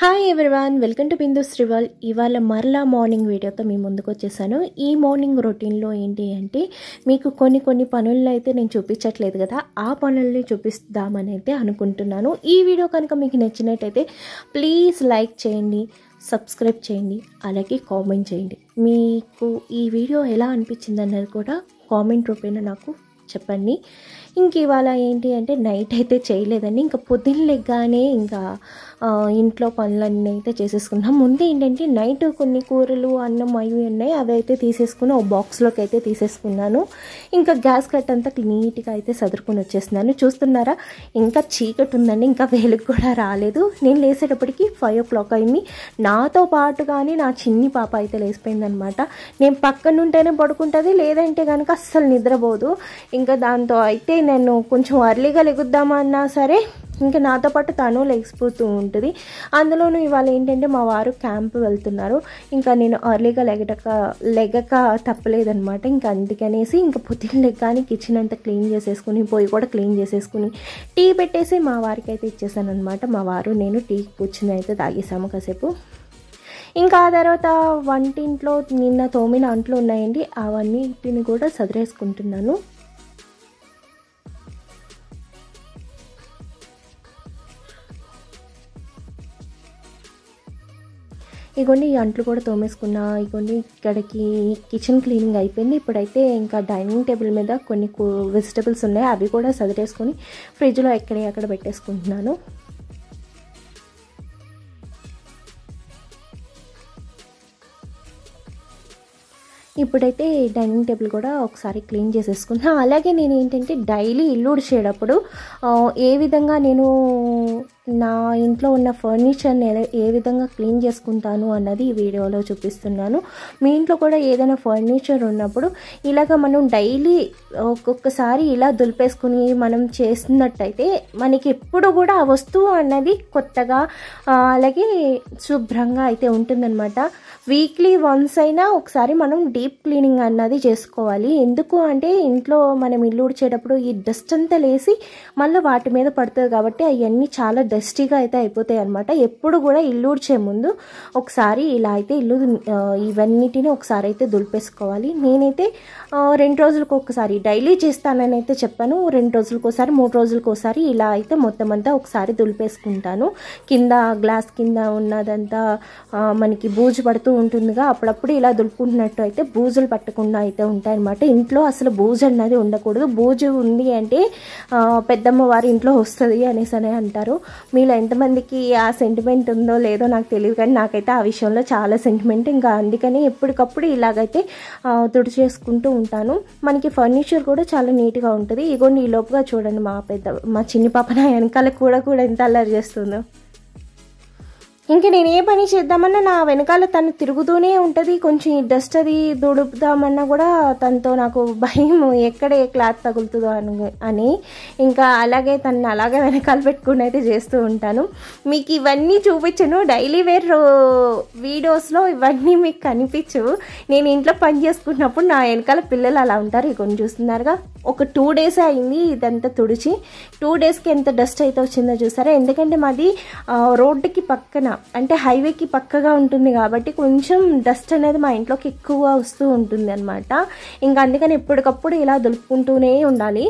Hi everyone, welcome to బిందు శ్రీవాల్. ఇవాళ మరలా morning వీడియోతో మీ ముందుకు వచ్చేసాను. ఈ మార్నింగ్ రొటీన్లో ఏంటి అంటే మీకు కొన్ని పనులను అయితే నేను చూపించట్లేదు కదా, ఆ పనుల్ని చూపిస్తామని అయితే అనుకుంటున్నాను. ఈ వీడియో కనుక మీకు నచ్చినట్టయితే ప్లీజ్ లైక్ చేయండి, సబ్స్క్రైబ్ చేయండి, అలాగే కామెంట్ చేయండి. మీకు ఈ వీడియో ఎలా అనిపించింది అన్నది కూడా కామెంట్ రూపేణ నాకు చెప్పండి. ఇంక ఇవాళ ఏంటి అంటే నైట్ అయితే చేయలేదండి, ఇంకా పొద్దున్న లెగ్గానే ఇంకా ఇంట్లో పనులన్నీ అయితే చేసేసుకున్నాం. ముందు ఏంటంటే నైట్ కొన్ని కూరలు అన్నం అవి ఉన్నాయి, అవి అయితే తీసేసుకుని ఒక బాక్స్లోకి అయితే తీసేసుకున్నాను. ఇంకా గ్యాస్ కట్ అంతా నీట్గా అయితే సదురుకొని వచ్చేస్తున్నాను. చూస్తున్నారా, ఇంకా చీకటి ఉందండి, ఇంకా వెలుగు కూడా రాలేదు. నేను లేసేటప్పటికి 5 o'clock అయింది. నాతో పాటుగానే నా చిన్ని పాప అయితే లేసిపోయిందనమాట. నేను పక్కన ఉంటేనే పడుకుంటుంది, లేదంటే కనుక అస్సలు నిద్రపోదు. ఇంకా దాంతో అయితే నేను కొంచెం అర్లీగా లెగుద్దామన్నా సరే ఇంకా నాతో పాటు తను లెగిసిపోతూ ఉంటుంది. అందులోనూ ఇవాళ ఏంటంటే మా వారు క్యాంప్ వెళ్తున్నారు. ఇంకా నేను అర్లీగా లెగక తప్పలేదనమాట. ఇంకా అందుకనేసి ఇంకా పొద్దున్న లెగ్గానే కిచెన్ అంతా క్లీన్ చేసేసుకుని, పొయ్యి కూడా క్లీన్ చేసేసుకుని, టీ పెట్టేసి మా వారికి అయితే ఇచ్చేసాను అనమాట. మా వారు నేను టీ కూర్చుని అయితే తాగేసాము కాసేపు. ఇంకా ఆ తర్వాత వంటింట్లో నిన్న తోమిన అంట్లు ఉన్నాయండి, అవన్నిటిని కూడా సదిరేసుకుంటున్నాను. ఇగోండి ఈ అంట్లు కూడా తోమేసుకున్నా. ఇగోండి ఇక్కడికి కిచెన్ క్లీనింగ్ అయిపోయింది. ఇప్పుడైతే ఇంకా డైనింగ్ టేబుల్ మీద కొన్ని వెజిటబుల్స్ ఉన్నాయి, అవి కూడా సదిరేసుకొని ఫ్రిడ్జ్లో ఎక్కడ పెట్టేసుకుంటున్నాను. ఇప్పుడైతే డైనింగ్ టేబుల్ కూడా ఒకసారి క్లీన్ చేసేసుకుంటున్నాను. అలాగే నేను ఏంటంటే డైలీ ఇల్లు ఉడిచేటప్పుడు ఏ విధంగా నేను నా ఇంట్లో ఉన్న ఫర్నిచర్ని ఏ విధంగా క్లీన్ చేసుకుంటాను అన్నది ఈ వీడియోలో చూపిస్తున్నాను. మీ ఇంట్లో కూడా ఏదైనా ఫర్నిచర్ ఉన్నప్పుడు ఇలాగ మనం డైలీ ఒక్కొక్కసారి ఇలా దులిపేసుకుని మనం చేస్తున్నట్టయితే మనకి ఎప్పుడు కూడా ఆ వస్తువు అన్నది కొత్తగా అలాగే శుభ్రంగా అయితే ఉంటుందన్నమాట. వీక్లీ వన్స్ అయినా ఒకసారి మనం డీప్ క్లీనింగ్ అన్నది చేసుకోవాలి. ఎందుకు అంటే ఇంట్లో మనం ఇల్లు ఉడిచేటప్పుడు ఈ డస్ట్ అంతా లేసి మళ్ళీ వాటి మీద పడుతుంది కాబట్టి అవన్నీ చాలా డస్టీగా అయితే అయిపోతాయి అనమాట. ఎప్పుడు కూడా ఇల్లు ఉడిచే ముందు ఒకసారి ఇలా అయితే ఇవన్నిటిని ఒకసారి అయితే దులిపేసుకోవాలి. నేనైతే 2 రోజులకు ఒకసారి డైలీ చేస్తానని అయితే చెప్పాను. 2 రోజులకు ఒకసారి 3 రోజులకు ఒకసారి ఇలా అయితే మొత్తం అంతా ఒకసారి దులిపేసుకుంటాను. కింద గ్లాస్ కింద ఉన్నదంతా మనకి బూజు పడుతూ ఉంటుందిగా, అప్పుడప్పుడు ఇలా దులుపుకుంటున్నట్టు అయితే బూజులు పట్టకుండా అయితే ఉంటాయన్నమాట. ఇంట్లో అసలు బూజు అన్నది ఉండకూడదు. బూజు ఉంది అంటే పెద్దమ్మ వారి ఇంట్లో వస్తుంది అనేసి అంటారు. మీలో ఎంతమందికి ఆ సెంటిమెంట్ ఉందో లేదో నాకు తెలియదు, కానీ నాకైతే ఆ విషయంలో చాలా సెంటిమెంట్. ఇంకా అందుకని ఎప్పటికప్పుడు ఇలాగైతే తుడిచేసుకుంటూ ఉంటాను. మనకి ఫర్నిచర్ కూడా చాలా నీట్గా ఉంటుంది. ఇగోండి ఈ లోపుగా చూడండి మా చిన్ని పాప నా వెనకాల కూడా ఎంత అల్లరి చేస్తుందో. ఇంక నేను ఏ పని చేద్దామన్నా నా వెనకాల తను తిరుగుతూనే ఉంటుంది. కొంచెం ఈ డస్ట్ అది దుడుపుదామన్నా కూడా తనతో నాకు భయం, ఎక్కడ ఏ క్లాత్ తగులుతుందో అని. ఇంకా అలాగే వెనకాల పెట్టుకుని అయితే చేస్తూ ఉంటాను. మీకు ఇవన్నీ చూపించను, డైలీ వేర్ వీడియోస్లో ఇవన్నీ మీకు కనిపించవు. నేను ఇంట్లో పని చేసుకున్నప్పుడు నా వెనకాల పిల్లలు అలా ఉంటారు. ఇక చూస్తున్నారుగా, ఒక 2 days అయింది ఇదంతా తుడిచి. 2 daysకి ఎంత డస్ట్ అయితే వచ్చిందో చూసారా. ఎందుకంటే మాది రోడ్డుకి పక్కన అంటే హైవేకి పక్కగా ఉంటుంది కాబట్టి కొంచెం డస్ట్ అనేది మా ఇంట్లోకి ఎక్కువ వస్తూ ఉంటుంది అనమాట. ఇంకా అందుకని ఎప్పటికప్పుడు ఇలా దులుపుకుంటూనే ఉండాలి.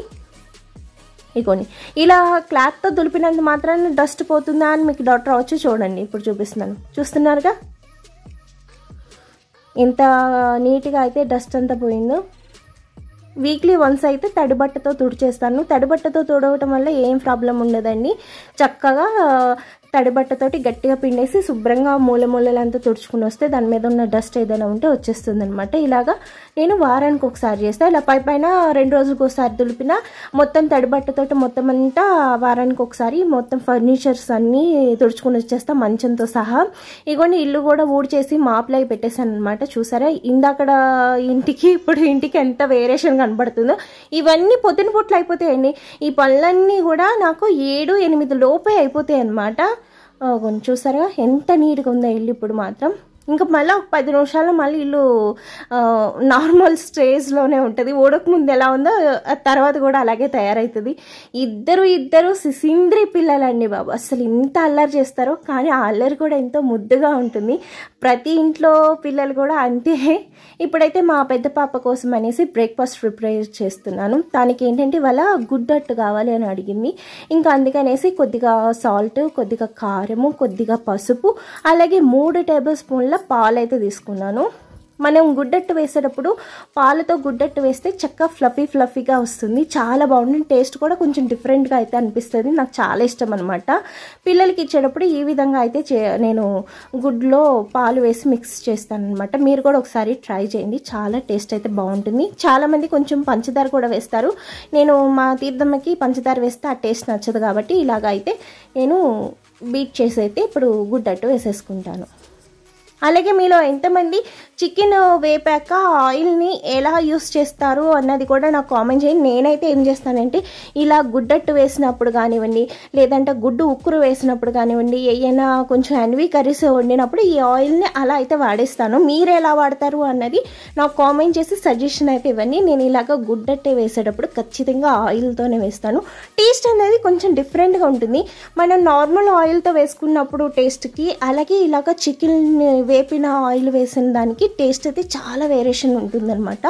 ఇగోని ఇలా క్లాత్తో దులిపినంత మాత్రాన డస్ట్ పోతుందా అని మీకు డౌట్ రావచ్చు. చూడండి, ఇప్పుడు చూస్తున్నారుగా ఎంత నీట్గా అయితే డస్ట్ అంతా పోయిందో. వీక్లీ వన్స్ అయితే తడిబట్టతో తుడిచేస్తాను. తడిబట్టతో తుడవటం వల్ల ఏం ప్రాబ్లం ఉండదండి. చక్కగా తడిబట్టతోటి గట్టిగా పిండేసి శుభ్రంగా మూలలంతా తుడుచుకుని వస్తే దాని మీద ఉన్న డస్ట్ ఏదైనా ఉంటే వచ్చేస్తుంది అనమాట. ఇలాగా నేను వారానికి ఒకసారి చేస్తాను. ఇలా పైన 2 రోజులకు ఒకసారి దులిపిన మొత్తం తడిబట్టతోటి మొత్తం అంతా వారానికి ఒకసారి మొత్తం ఫర్నిచర్స్ అన్నీ తుడుచుకుని వచ్చేస్తా మంచంతో సహా. ఇగోండి ఇల్లు కూడా ఊడ్చేసి మాపులాగి పెట్టేశాను అనమాట. చూసారా, ఇందాకడ ఇప్పుడు ఇంటికి ఎంత వేరియేషన్ కనబడుతుందో. ఇవన్నీ పొద్దున పూట్లు అయిపోతాయండి. ఈ పనులన్నీ కూడా నాకు 7-8 లోపే అయిపోతాయి అనమాట. చూసారా ఎంత నీట్గా ఉందో ఇల్లు ఇప్పుడు మాత్రం. ఇంకా మళ్ళీ ఒక 10 నిమిషాల్లో మళ్ళీ ఇల్లు నార్మల్ స్టేజ్లోనే ఉంటుంది. ఊడక ముందు ఎలా ఉందో తర్వాత కూడా అలాగే తయారవుతుంది. ఇద్దరు సిసింద్రి పిల్లలండి బాబు, అసలు ఇంత అల్లరి చేస్తారో, కానీ ఆ అల్లరి కూడా ఎంతో ముద్దుగా ఉంటుంది. ప్రతి ఇంట్లో పిల్లలు కూడా అంతే. ఇప్పుడైతే మా పెద్ద పాప కోసం అనేసి బ్రేక్ఫాస్ట్ ప్రిపేర్ చేస్తున్నాను. దానికి ఏంటంటే ఇవాళ గుడ్డట్టు కావాలి అని అడిగింది. ఇంకా అందుకనేసి కొద్దిగా సాల్ట్, కొద్దిగా కారము, కొద్దిగా పసుపు, అలాగే 3 టేబుల్ స్పూన్ల పాలు అయితే తీసుకున్నాను. మనం గుడ్డట్టు వేసేటప్పుడు పాలతో గుడ్డట్టు వేస్తే చక్కగా ఫ్లఫీగా వస్తుంది, చాలా బాగుంటుంది. టేస్ట్ కూడా కొంచెం డిఫరెంట్గా అయితే అనిపిస్తుంది. నాకు చాలా ఇష్టం అనమాట. పిల్లలకి ఇచ్చేటప్పుడు ఈ విధంగా అయితే నేను గుడ్లో పాలు వేసి మిక్స్ చేస్తాను అనమాట. మీరు కూడా ఒకసారి ట్రై చేయండి, చాలా టేస్ట్ అయితే బాగుంటుంది. చాలామంది కొంచెం పంచదార కూడా వేస్తారు. నేను మా తీర్థమ్మకి పంచదార వేస్తే ఆ టేస్ట్ నచ్చదు కాబట్టి ఇలాగ అయితే నేను బీట్ చేసి అయితే ఇప్పుడు గుడ్డట్టు వేసేసుకుంటాను. అలాగే మీలో ఎంతమంది చికెన్ వేపాక ఆయిల్ని ఎలా యూస్ చేస్తారు అన్నది కూడా నాకు కామెంట్ చేయండి. నేనైతే ఏం చేస్తానంటే ఇలా గుడ్డట్టు వేసినప్పుడు కానివ్వండి, లేదంటే గుడ్డు ఉక్కురు వేసినప్పుడు కానివ్వండి, ఏమైనా కొంచెం అన్వి కర్రీస్ వండినప్పుడు ఈ ఆయిల్ని అలా అయితే వాడేస్తాను. మీరు ఎలా వాడతారు అన్నది నాకు కామెంట్ చేసి సజెషన్ అయితే ఇవ్వండి. నేను ఇలాగ గుడ్డట్టే వేసేటప్పుడు ఖచ్చితంగా ఆయిల్తోనే వేస్తాను. టేస్ట్ అనేది కొంచెం డిఫరెంట్గా ఉంటుంది. మనం నార్మల్ ఆయిల్తో వేసుకున్నప్పుడు టేస్ట్కి, అలాగే ఇలాగ చికెన్ వేపిన ఆయిల్ వేసిన దానికి టేస్ట్ అయితే చాలా వేరియేషన్ ఉంటుందన్నమాట.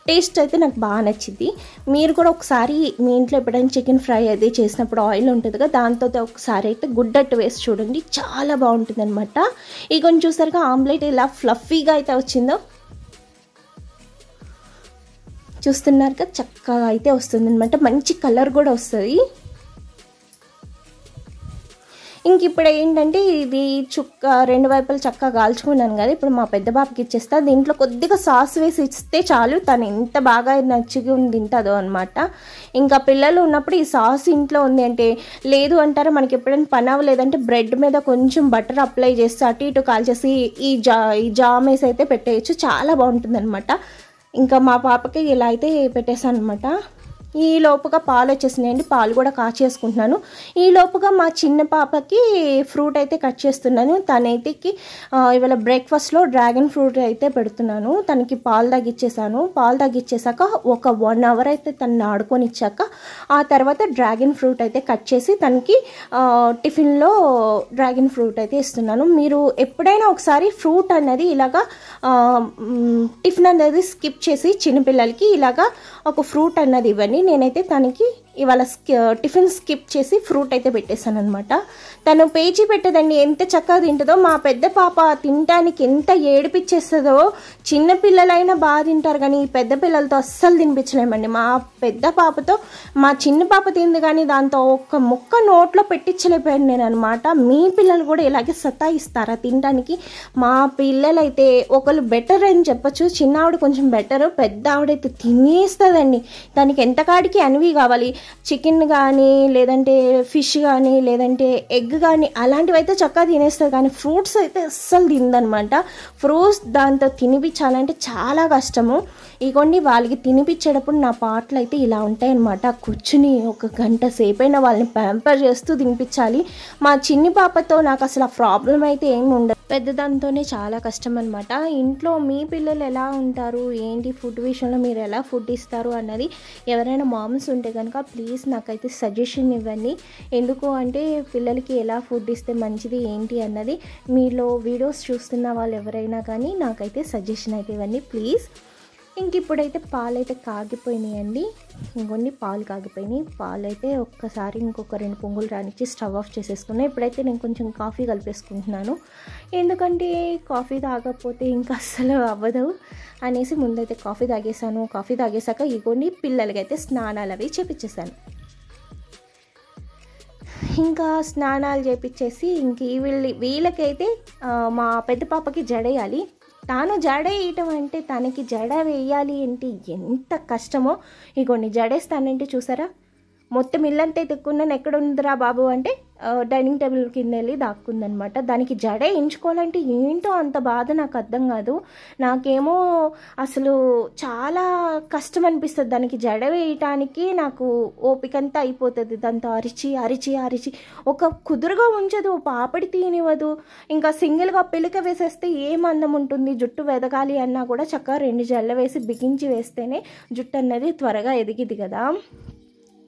టేస్ట్ అయితే నాకు బాగా నచ్చింది. మీరు కూడా ఒకసారి మీ ఇంట్లో ఎప్పుడైనా చికెన్ ఫ్రై అది చేసినప్పుడు ఆయిల్ ఉంటుంది కదా, దాంతో ఒకసారి అయితే గుడ్డట్టు వేసి చూడండి, చాలా బాగుంటుంది అనమాట. ఇక కొంచెం చూసారుగా ఆమ్లెట్ ఇలా ఫ్లఫీగా అయితే వచ్చిందో, చూస్తున్నారుగా చక్కగా అయితే వస్తుంది అనమాట. మంచి కలర్ కూడా వస్తుంది. ఇంక ఇప్పుడు ఏంటంటే ఇది చుక్క 2 వైపులు చక్కగా కాల్చుకున్నాను కదా, ఇప్పుడు మా పెద్ద బాబుకి ఇచ్చేస్తా. దీంట్లో కొద్దిగా సాస్ వేసి ఇస్తే చాలు, తను ఎంత బాగా నచ్చిగా తింటుందో అనమాట. ఇంకా పిల్లలు ఉన్నప్పుడు ఈ సాస్ ఇంట్లో ఉంది అంటే, లేదు అంటారా మనకి ఎప్పుడైనా పని అవ్వలేదంటే బ్రెడ్ మీద కొంచెం బటర్ అప్లై చేసి అటు ఇటు కాల్చేసి ఈ జామ్ వేసి అయితే పెట్టేయచ్చు, చాలా బాగుంటుంది అనమాట. ఇంకా మా పాపకి ఇలా అయితే పెట్టేసాను అనమాట. ఈ లోపుగా పాలు వచ్చేసినాయండి, పాలు కూడా కాచేసుకుంటున్నాను. ఈ లోపుగా మా చిన్న పాపకి ఫ్రూట్ అయితే కట్ చేస్తున్నాను. తనైతేకి ఇవాళ బ్రేక్ఫాస్ట్లో డ్రాగన్ ఫ్రూట్ అయితే పెడుతున్నాను. తనకి పాలు తగ్గించేసాను. పాలు తగ్గించేసాక ఒక 1 అవర్ అయితే తనని ఆడుకొని ఇచ్చాక ఆ తర్వాత డ్రాగన్ ఫ్రూట్ అయితే కట్ చేసి తనకి టిఫిన్లో డ్రాగన్ ఫ్రూట్ అయితే ఇస్తున్నాను. మీరు ఎప్పుడైనా ఒకసారి ఫ్రూట్ అన్నది ఇలాగా టిఫిన్ అనేది స్కిప్ చేసి చిన్నపిల్లలకి ఇలాగా ఒక ఫ్రూట్ అన్నది ఇవ్వండి. నేనైతే తనకి ఇవాళ టిఫిన్ స్కిప్ చేసి ఫ్రూట్ అయితే పెట్టేశాను అనమాట. తను పేచీ పెట్టదండి, ఎంత చక్కగా తింటుందో. మా పెద్ద పాప తినడానికి ఎంత ఏడిపించేస్తుందో. చిన్నపిల్లలైనా బాగా తింటారు కానీ ఈ పెద్ద పిల్లలతో అస్సలు తినిపించలేమండి. మా పెద్ద పాపతో మా చిన్న పాప తింది కానీ దాంతో ఒక్క ముక్క నోట్లో పెట్టించలేకపోయాను నేను అనమాట. మీ పిల్లలు కూడా ఇలాగే సతాయిస్తారా తినడానికి? మా పిల్లలైతే ఒకళ్ళు బెటర్ అని చెప్పచ్చు, చిన్న ఆవిడ కొంచెం బెటర్, పెద్ద ఆవిడైతే తినేస్తుందండి. దానికి ఎంత కాడికి అన్వి కావాలి, చికెన్ కానీ లేదంటే ఫిష్ కానీ లేదంటే ఎగ్ కానీ అలాంటివి అయితే చక్కగా తినేస్తుంది, కానీ ఫ్రూట్స్ అయితే అస్సలు తిందనమాట. ఫ్రూట్స్ దాంతో తినిపించాలంటే చాలా కష్టము. ఇగోండి వాళ్ళకి తినిపించేటప్పుడు నా పాటలు అయితే ఇలా ఉంటాయన్నమాట. కూర్చుని 1 గంట సేపైనా వాళ్ళని ప్యాంపర్ చేస్తూ తినిపించాలి. మా చిన్ని పాపతో నాకు అసలు ఆ ప్రాబ్లం అయితే ఏమి ఉండదు, పెద్దదాంతోనే చాలా కష్టం అనమాట. ఇంట్లో మీ పిల్లలు ఎలా ఉంటారు ఏంటి, ఫుడ్ విషయంలో మీరు ఎలా ఫుడ్ ఇస్తారు అన్నది ఎవరైనా మామ్స్ ఉంటే కనుక ప్లీజ్ నాకైతే సజెషన్ ఇవ్వండి. ఎందుకు అంటే పిల్లలకి ఎలా ఫుడ్ ఇస్తే మంచిది ఏంటి అన్నది మీలో వీడియోస్ చూస్తున్న వాళ్ళు ఎవరైనా కానీ నాకైతే సజెషన్ అయితే ఇవ్వండి ప్లీజ్. ఇంక ఇప్పుడైతే పాలు అయితే కాగిపోయినాయండి. ఇంకొన్ని పాలు కాగిపోయినాయి. పాలు అయితే ఒక్కసారి ఇంకొక 2 పొంగులు రానిచ్చి స్టవ్ ఆఫ్ చేసేసుకున్నాను. ఇప్పుడైతే నేను కొంచెం కాఫీ కలిపేసుకుంటున్నాను, ఎందుకంటే కాఫీ తాగకపోతే ఇంకా అస్సలు అవ్వదు అనేసి ముందైతే కాఫీ తాగేసాను. కాఫీ తాగేసాక ఇగోండి పిల్లలకి అయితే స్నానాలు అవి చేపించేసాను. ఇంకా స్నానాలు చేపించేసి ఇంక వీళ్ళకైతే మా పెద్ద పాపకి జడేయాలి. తాను జడ వేయటం అంటే తనకి జడ వేయాలి అంటే ఎంత కష్టమో. ఇగోండి జడేస్తానంటే చూసారా మొత్తం ఇల్లంతా ఎత్తుక్కున్నాను, ఎక్కడ ఉందిరా బాబు అంటే డైనింగ్ టేబుల్ కింద వెళ్ళి దాక్కుందనమాట. దానికి జడ ఎంచుకోవాలంటే ఏంటో అంత బాధ, నాకు అర్థం కాదు. నాకేమో అసలు చాలా కష్టం అనిపిస్తుంది. దానికి జడ వేయటానికి నాకు ఓపికంతా అయిపోతుంది. దాంతో అరిచి అరిచి అరిచి ఒక కుదురుగా ఉంచదు, పాపడి తీయనివ్వదు. ఇంకా సింగిల్గా పిలిక వేసేస్తే ఏం అందం ఉంటుంది. జుట్టు వెదగాలి అన్నా కూడా చక్కగా 2 జడలు వేసి బిగించి వేస్తేనే జుట్టు అన్నది త్వరగా ఎదిగిద్ది కదా.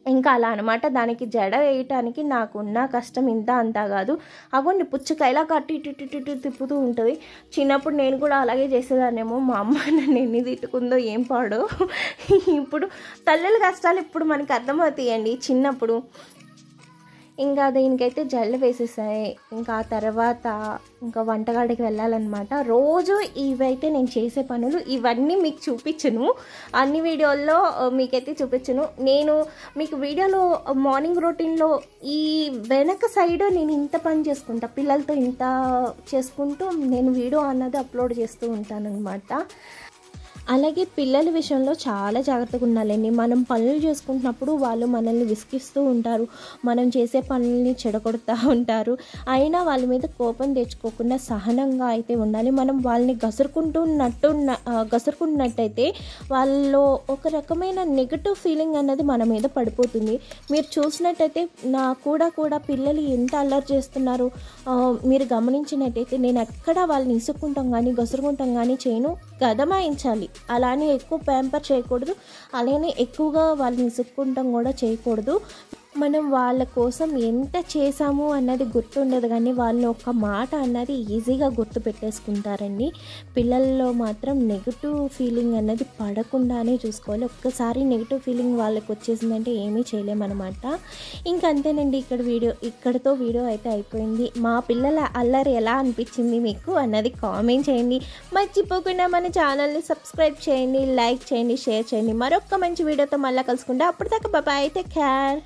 ఇంకా అలా అనమాట. దానికి జడ వేయటానికి నాకున్న కష్టం ఇంత అంతా కాదు. అగోండి పుచ్చకాయలా కట్టి ఇటు తిప్పుతూ ఉంటుంది. చిన్నప్పుడు నేను కూడా అలాగే చేసేదాన్నేమో. మా అమ్మ నన్ను ఎన్ని తిట్టుకుందో ఏం పాడో. ఇప్పుడు తల్లుల కష్టాలు ఇప్పుడు మనకు అర్థమవుతాయండి. చిన్నప్పుడు ఇంకా దీనికైతే జల్లు వేసేసాయి. ఇంకా ఆ తర్వాత ఇంకా వంటగదికి వెళ్ళాలన్నమాట. రోజు ఇవైతే నేను చేసే పనులు, ఇవన్నీ మీకు చూపించను, అన్ని వీడియోల్లో మీకైతే చూపించను. నేను మీకు వీడియోలో మార్నింగ్ రొటీన్లో ఈ వెనక సైడ్ నేను ఇంత పని చేసుకుంటా, పిల్లలతో ఇంత చేసుకుంటూ నేను వీడియో అన్నది అప్లోడ్ చేస్తూ ఉంటాను అనమాట. అలాగే పిల్లల విషయంలో చాలా జాగ్రత్తగా ఉండాలండి. మనం పనులు చేసుకుంటున్నప్పుడు వాళ్ళు మనల్ని విసిగిస్తూ ఉంటారు, మనం చేసే పనుల్ని చెడగొడుతూ ఉంటారు. అయినా వాళ్ళ మీద కోపం తెచ్చుకోకుండా సహనంగా అయితే ఉండాలి. మనం వాళ్ళని గసురుకున్నట్టయితే వాళ్ళలో ఒక రకమైన నెగటివ్ ఫీలింగ్ అన్నది మన మీద పడిపోతుంది. మీరు చూసినట్టయితే నా కూడా పిల్లలు ఎంత అల్లరి చేస్తున్నారు మీరు గమనించినట్టయితే నేను ఎక్కడ వాళ్ళని ఇసుక్కుంటాం కానీ గసురుకుంటాం కానీ చేయను, గదమాయించాలి. అలానే ఎక్కువ ప్యాంపర్ చేయకూడదు, అలానే ఎక్కువగా వాళ్ళని ఇసుక్కుంటాం కూడా చేయకూడదు. మనం వాళ్ళ కోసం ఎంత చేసాము అన్నది గుర్తుండదు, కానీ వాళ్ళని ఒక మాట అన్నది ఈజీగా గుర్తు పెట్టేసుకుంటారండి. పిల్లల్లో మాత్రం నెగిటివ్ ఫీలింగ్ అన్నది పడకుండానే చూసుకోవాలి. ఒక్కసారి నెగిటివ్ ఫీలింగ్ వాళ్ళకి వచ్చేసిందంటే ఏమీ చేయలేమన్నమాట. ఇంకంతేనండి. ఇక్కడతో వీడియో అయితే అయిపోయింది. మా పిల్లల అల్లరి ఎలా అనిపించింది మీకు అన్నది కామెంట్ చేయండి. మర్చిపోకుండా మన ఛానల్ని సబ్స్క్రైబ్ చేయండి, లైక్ చేయండి, షేర్ చేయండి. మరొక మంచి వీడియోతో మళ్ళీ కలుసుకుంటే అప్పటిదాకా బాయ్, టేక్ కేర్.